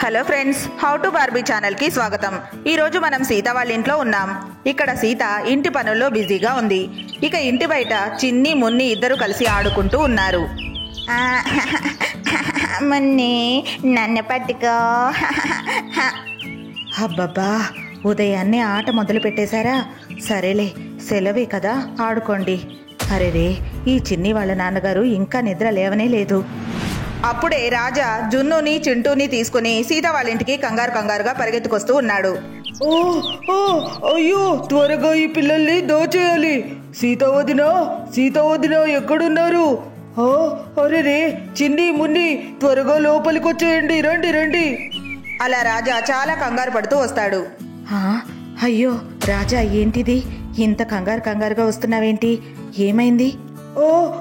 Hello friends, how to Barbie ఛానల్కి స్వాగతం. ఈరోజు మనం సీత వాళ్ళ ఇంట్లో ఉన్నాం. ఇక్కడ సీత ఇంటి పనుల్లో బిజీగా ఉంది. ఇక ఇంటి బయట చిన్ని మున్ని ఇద్దరు కలిసి ఆడుకుంటూ ఉన్నారు. మున్ని నన్ను పట్టుకో. అబ్బబ్బా, ఉదయాన్నే ఆట మొదలు పెట్టేశారా? సరేలే, సెలవే కదా, ఆడుకోండి. అరేరే, ఈ చిన్ని వాళ్ళ నాన్నగారు ఇంకా నిద్ర లేవనే లేదు. అప్పుడే రాజా జున్నుని చింటూని తీసుకుని సీత వాళ్ళ ఇంటికి కంగారుగా పరిగెత్తుకొస్తూ ఉన్నాడు. అయ్యో, త్వరగా ఈ పిల్లల్ని దోచేయాలి. సీత వదిన ఎక్కడున్నారు? అరే, చిన్ని మున్ని త్వరగా లోపలికి వచ్చేయండి, రండి రండి. అలా రాజా చాలా కంగారు పడుతూ వస్తాడు. అయ్యో రాజా, ఏంటిది ఇంత కంగారుగా వస్తున్నావేంటి? ఏమైంది?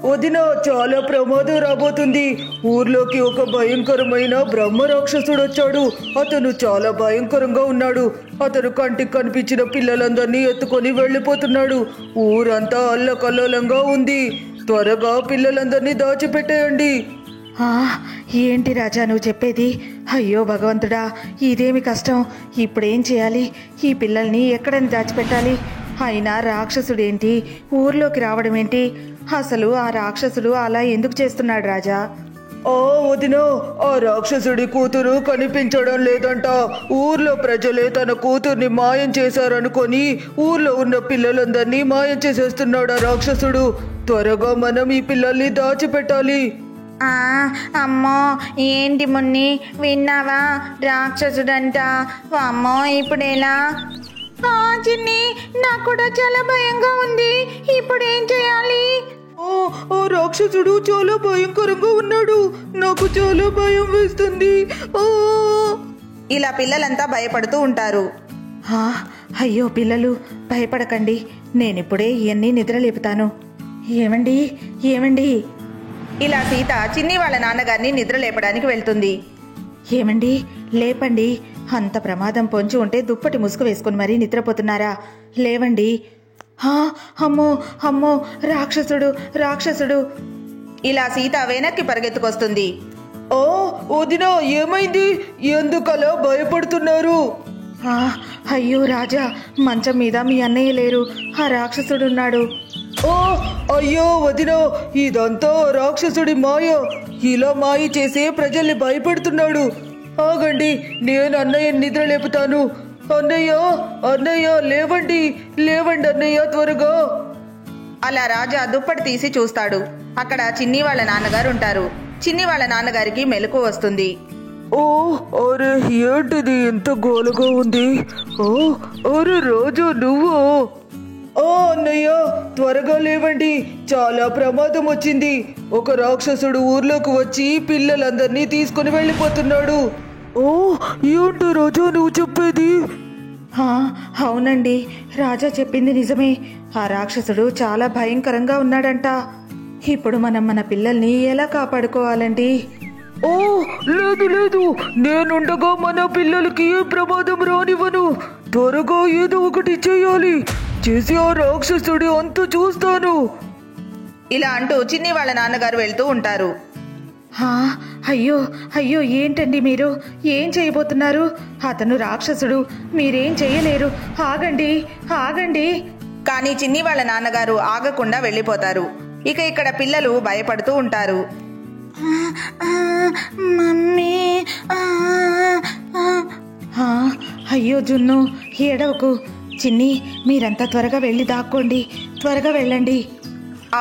వదిన, చాలా ప్రమాదం రాబోతుంది. ఊర్లోకి ఒక భయంకరమైన బ్రహ్మ రాక్షసుడు వచ్చాడు. అతను చాలా భయంకరంగా ఉన్నాడు. అతను కంటికి కనిపించిన పిల్లలందరినీ ఎత్తుకొని వెళ్ళిపోతున్నాడు. ఊరంతా అల్లకల్లోలంగా ఉంది. త్వరగా పిల్లలందరినీ దాచిపెట్టేయండి. ఏంటి రాజా నువ్వు చెప్పేది? అయ్యో భగవంతుడా, ఇదేమి కష్టం. ఇప్పుడేం చేయాలి? ఈ పిల్లల్ని ఎక్కడని దాచిపెట్టాలి? అయినా రాక్షసుడేంటి ఊర్లోకి రావడం ఏంటి? అసలు ఆ రాక్షసుడు అలా ఎందుకు చేస్తున్నాడు రాజా? వదిన, ఆ రాక్షసుడి కూతురు కనిపించడం లేదంట. ఊర్లో ప్రజలే తన కూతుర్ని మాయం చేశారనుకొని ఊర్లో ఉన్న పిల్లలందరినీ మాయం చేసేస్తున్నాడు ఆ రాక్షసుడు. త్వరగా మనం ఈ పిల్లల్ని దాచిపెట్టాలి. అమ్మో, ఏంటి మున్ని, విన్నావా? రాక్షసుడంట. అమ్మో, ఇప్పుడు ఎలా? చిన్ని, నాకు కూడా చాలా భయంగా ఉంది. ఇప్పుడు ఏం చేయాలి? ఆ రాక్షసుడు చాలా భయంకరంగా ఉన్నాడు. నాకు చాలా భయం వేస్తుంది. ఇలా పిల్లలంతా భయపడుతూ ఉంటారు. అయ్యో పిల్లలు, భయపడకండి. నేనిప్పుడే ఇవన్నీ నిద్రలేపుతాను. ఏమండి? ఇలా సీత చిన్ని వాళ్ళ నాన్నగారిని నిద్ర లేపడానికి వెళ్తుంది. ఏమండి, లేపండి. అంత ప్రమాదం పొంచి ఉంటే దుప్పటి ముసుగు వేసుకుని మరీ నిద్రపోతున్నారా? లేవండి. అమ్మో, రాక్షసుడు. ఇలా సీత వెనక్కి పరిగెత్తుకొస్తుంది. వదిన, ఏమైంది? ఎందుకలా భయపడుతున్నారు? అయ్యో రాజా, మంచం మీద మీ అన్నయ్య లేరు. ఆ రాక్షసుడున్నాడు. అయ్యో వదిన, ఇదంతా రాక్షసుడి మాయ. ఇలా మాయ చేసే ప్రజల్ని భయపెడుతున్నాడు. ఆగండి, నేను అన్నయ్య నిద్ర లేపుతాను. అన్నయ్య, లేవండి అన్నయ్య, త్వరగా. అలా రాజా దుప్పటి తీసి చూస్తాడు. అక్కడ చిన్ని వాళ్ళ నాన్నగారు ఉంటారు. చిన్ని వాళ్ళ నాన్నగారికి మెలకువ వస్తుంది. అరే, ఏంటిది ఎంత గోలుగా ఉంది? అరే రాజు, నువ్వు? అన్నయ్య, త్వరగా లేవండి, చాలా ప్రమాదం వచ్చింది. ఒక రాక్షసుడు ఊర్లోకి వచ్చి పిల్లలందరినీ తీసుకుని వెళ్ళిపోతున్నాడు. ఏంటి రాజా నువ్వు చెప్పేది? అవునండి, రాజా చెప్పింది నిజమే. ఆ రాక్షసుడు చాలా భయంకరంగా ఉన్నాడంట. ఇప్పుడు మనం మన పిల్లల్ని ఎలా కాపాడుకోవాలండి? లేదు, నేనుండగా మన పిల్లలకి ఏ ప్రమాదం రానివ్వను. త్వరగా ఏదో ఒకటి చేయాలి. చేసి ఆ రాక్షసుడి అంత చూస్తాను. ఇలా అంటూ చిన్ని వాళ్ళ నాన్నగారు వెళ్తూ ఉంటారు. అయ్యో ఏంటండి మీరు? ఏం చేయబోతున్నారు? అతను రాక్షసుడు, మీరేం చేయలేరు. ఆగండి. కానీ చిన్ని వాళ్ళ నాన్నగారు ఆగకుండా వెళ్ళిపోతారు. ఇక ఇక్కడ పిల్లలు భయపడుతూ ఉంటారు. మమ్మీ, అయ్యో జున్ను, ఏడవకు. చిన్ని, మీరంతా త్వరగా వెళ్ళి దాక్కోండి. త్వరగా వెళ్ళండి.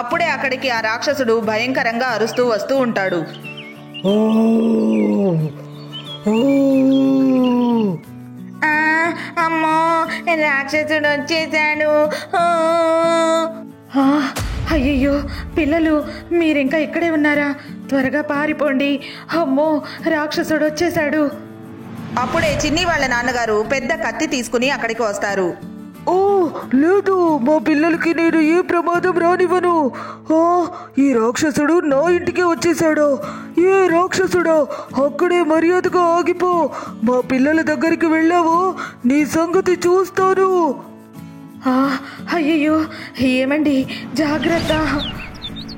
అప్పుడే అక్కడికి ఆ రాక్షసుడు భయంకరంగా అరుస్తూ వస్తూ ఉంటాడు. అమ్మో, రాక్షసుడు వచ్చేసాడు. అయ్యయ్యో పిల్లలు, మీరింకా ఇక్కడే ఉన్నారా? త్వరగా పారిపోండి. అమ్మో, రాక్షసుడు వచ్చేసాడు. అప్పుడే చిన్ని వాళ్ళ నాన్నగారు పెద్ద కత్తి తీసుకుని అక్కడికి వస్తారు. లేదు, మా పిల్లలకి నేను ఏ ప్రమాదం రానివ్వను. ఈ రాక్షసుడు నా ఇంటికి వచ్చేసాడు. ఏ రాక్షసుడా, అక్కడే మర్యాదగా ఆగిపో. మా పిల్లల దగ్గరికి వెళ్ళావో నీ సంగతి చూస్తాను. అయ్యయ్యో, ఏమండి, జాగ్రత్త.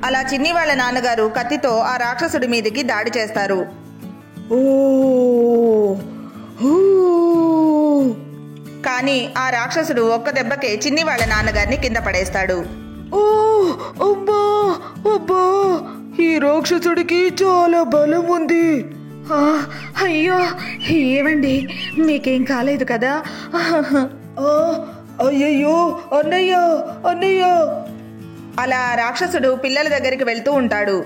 అలా చిన్ని వాళ్ళ నాన్నగారు కత్తితో ఆ రాక్షసుడి మీదకి దాడి చేస్తారు. ఓ కానీ ఆ రాక్షసుడు ఒక్క దెబ్బకే చిన్ని వాళ్ళ నాన్నగారిని కింద పడేస్తాడు. ఓ అమ్మా, అబ్బా, ఈ రాక్షసుడికి చాలా బలం ఉంది. ఆ, అయ్యో ఏమండి, మీకేం కాలేదు కదా? ఆ, అయ్యయ్యో, అన్నయ్య, అన్నయ్య. అలా రాక్షసుడు పిల్లల దగ్గరికి వెళ్తూ ఉంటాడు.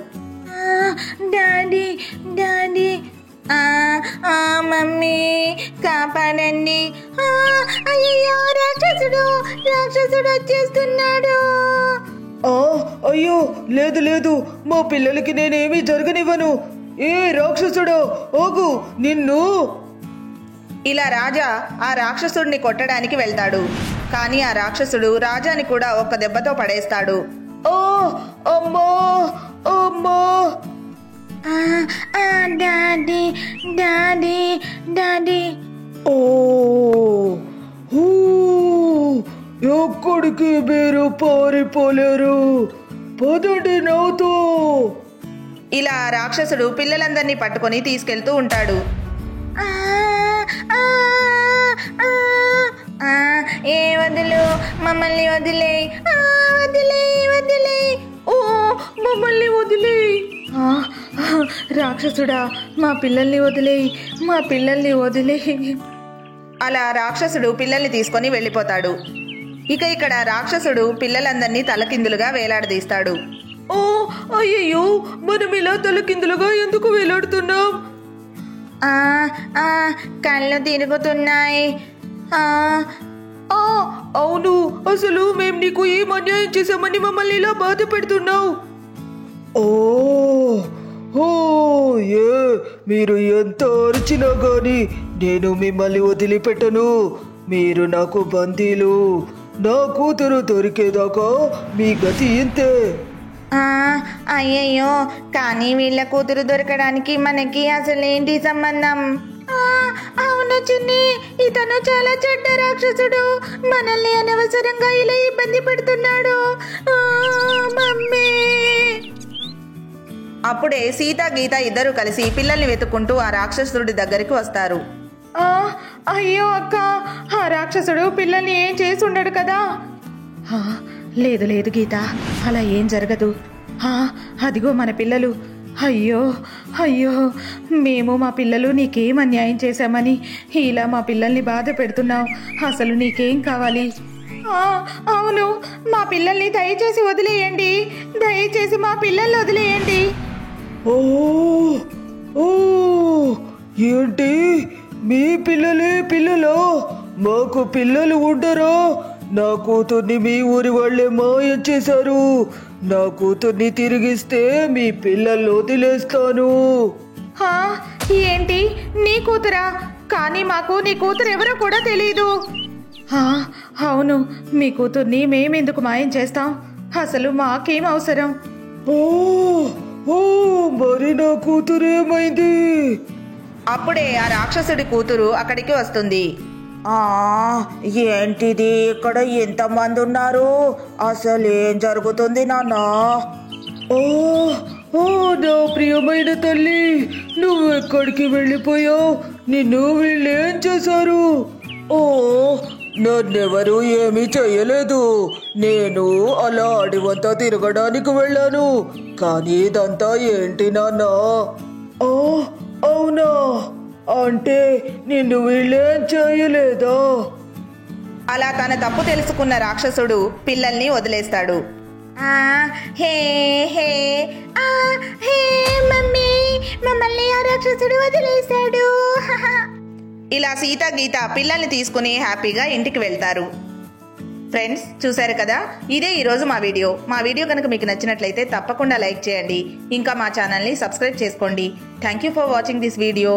డాడీ డాడీ, మమ్మీ కాపాడండి. అయ్యో, రాక్షసుడు రాక్షసుడు వచ్చేస్తున్నాడు. అయ్యో, లేదు లేదు, మా పిల్లలకి నేనేమీ జరగనివ్వను. ఏ రాక్షసుడో, ఓగు నిన్ను. ఇలా రాజా ఆ రాక్షసుడిని కొట్టడానికి వెళ్తాడు. కానీ ఆ రాక్షసుడు రాజాని కూడా ఒక్క దెబ్బతో పడేస్తాడు. అమ్మా, అమ్మా. Daddy daddy daddy. ఎక్కడికి మీరు పారిపోలేరు, పదండి నాతో. ఇలా రాక్షసుడు పిల్లలందరినీ పట్టుకొని తీసుకెళ్తూ ఉంటాడు. ఏ వదులు, మమ్మల్ని వదిలే, వదిలే వదిలే. ఓ, మమ్మల్ని వదిలేయ్. రాక్షసుడా, మా పిల్లల్ని వదిలేయ్, మా పిల్లల్ని వదిలేయ్. అలా రాక్షసుడు పిల్లల్ని తీసుకొని వెళ్ళిపోతాడు. ఇక్కడ రాక్షసుడు పిల్లలందరినీ తలకిందులుగా వేలాడదీస్తాడు. ఓ అయ్యయ్యో, మనం ఇలా తలకిందులుగా ఎందుకు వేలాడుతున్నాం? కళ్ళు తిరుగుతున్నాయి. అవును, అసలు మేము నీకు ఏం అన్యాయం చేశామని మమ్మల్ని ఇలా బాధ పెడుతున్నావు? మీరు ఎంత అరిచినా గాని నేను మిమ్మల్ని వదిలిపెట్టను. మీరు నాకు బందీలు. నా కూతురు దొరికేదాకా మీ గతి ఇంతే. అయ్యయ్యో, కానీ వీళ్ళ కూతురు దొరకడానికి మనకి అసలేంటి సంబంధం? అవును చిన్ని, ఇతను చాలా చెడ్డ రాక్షసుడు. మనల్ని అనవసరంగా ఇలా ఇబ్బంది పెడుతున్నాడు. మమ్మీ. అప్పుడే సీత గీత ఇద్దరు కలిసి పిల్లల్ని వెతుక్కుంటూ ఆ రాక్షసుడి దగ్గరికి వస్తారు. అయ్యో అక్క, ఆ రాక్షసుడు పిల్లల్ని ఏం చేసి ఉండడు కదా? లేదు లేదు గీత, అలా ఏం జరగదు. అదిగో మన పిల్లలు. అయ్యో అయ్యో, మేము మా పిల్లలు నీకేం అన్యాయం చేశామని ఇలా మా పిల్లల్ని బాధ పెడుతున్నావు. అసలు నీకేం కావాలి? అవును, మా పిల్లల్ని దయచేసి వదిలేయండి, దయచేసి మా పిల్లల్ని వదిలేయండి. ఏంటి, మీ పిల్లలే పిల్లలా? మాకు పిల్లలు ఉండరా? నా కూతుర్ని మీ ఊరి వాళ్ళే మాయం చేశారు. నా కూతుర్ని తిరిగిస్తే మీ పిల్లల్ని వదిలేస్తాను. ఏంటి, నీ కూతురా? కానీ మాకు నీ కూతురు ఎవరో కూడా తెలీదు. అవును, మీ కూతుర్ని మేమెందుకు మాయం చేస్తాం? అసలు మాకేం అవసరం? మరి నా కూతురు ఏమైంది? అప్పుడే ఆ రాక్షసుడి కూతురు అక్కడికి వస్తుంది. ఏంటిది, ఇక్కడ ఎంతమంది ఉన్నారు? అసలేం జరుగుతుంది నాన్న? నా ప్రియమైన తల్లి, నువ్వెక్కడికి వెళ్ళిపోయావు? నిన్ను వీళ్ళేం చేశారు? నన్నెవరు ఏమీ చెయ్యలేదు. నేను అలా అడివంతా తిరగడానికి వెళ్ళాను. కానీ ఇదంతా ఏంటి నాన్న? అవునా, అంటే నిన్ను వీళ్ళేం చేయలేదా? అలా తన తప్పు తెలుసుకున్న రాక్షసుడు పిల్లల్ని వదిలేస్తాడు. హే హే హే మమ్మీ, మమ్మల్ని ఆ రాక్షసుడు వదిలేశాడు. ఇలా సీత గీత పిల్లల్ని తీసుకుని హ్యాపీగా ఇంటికి వెళ్తారు. ఫ్రెండ్స్, చూశారు కదా, ఇదే ఈరోజు మా వీడియో కనుక మీకు నచ్చినట్లయితే తప్పకుండా లైక్ చేయండి. ఇంకా మా ఛానల్ని సబ్స్క్రైబ్ చేసుకోండి. Thank you for watching this video.